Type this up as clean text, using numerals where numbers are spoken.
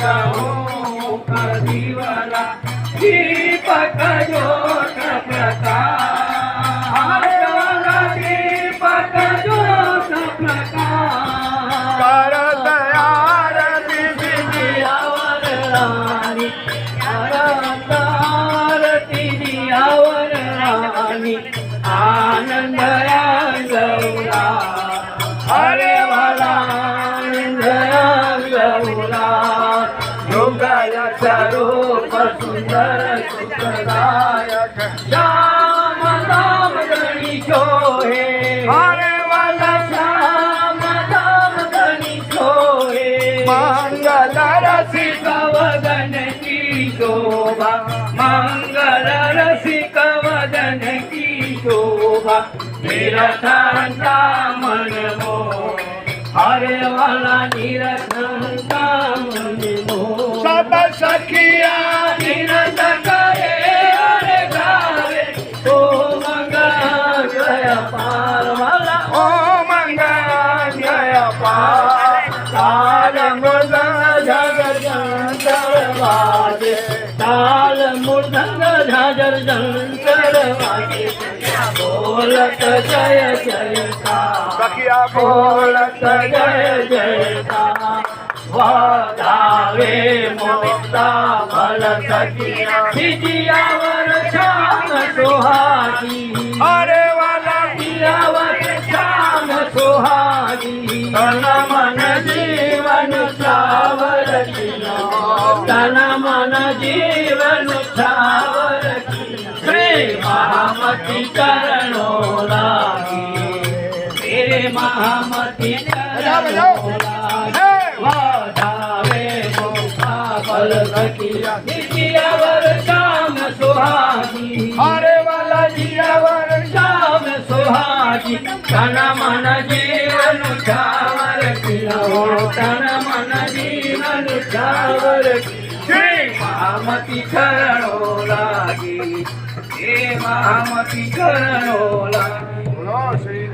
कहूँ कर दीवाना दीपक ज्योत प्रकाश दीपक ज्योत प्रकाश करत आरती दियावर रानी करत आरती दियावर रानी आनंद गौरा हरे वाला आनंद गौरा योगाय स्वरूप सुंदर सुखदायक श्याम राम गणी सोहे हरे वाला श्याम राम गणी सोहे मंगल रसिक वदन की शोभा मंगल रसिक वदन की शोभा निरखंता मन मोह हरे वाला निरखंता मन मोह सब सखिया निरंत करे हरे गावे ओ मंगल जय पार वाला ओ मंगल जय पार ताल मृदंग झाजर जंतर वाजे ताल मृदंग झाजर जंतर वाजे बोलत जय जयकार सखिया बोलत जय जयकार वाधावे मोक्ता फल सखिया विजयावर श्याम सुहागी हरे वाला दियावर श्याम सुहागी तन मन जीवन सावर किनो तन मन जीवन सावर किनो श्री महामती चरणो लागी तेरे महामती चरणो लागी वाधावे मोक्ता फल सखिया विजयावर श्याम सुहागी हरे वाला जियावर श्याम सुहागी तन मन जीवन छावर किनो तन मन जीवन छावर श्री महामती चरणो लागी हे महामती चरणो लागी बोलो श्री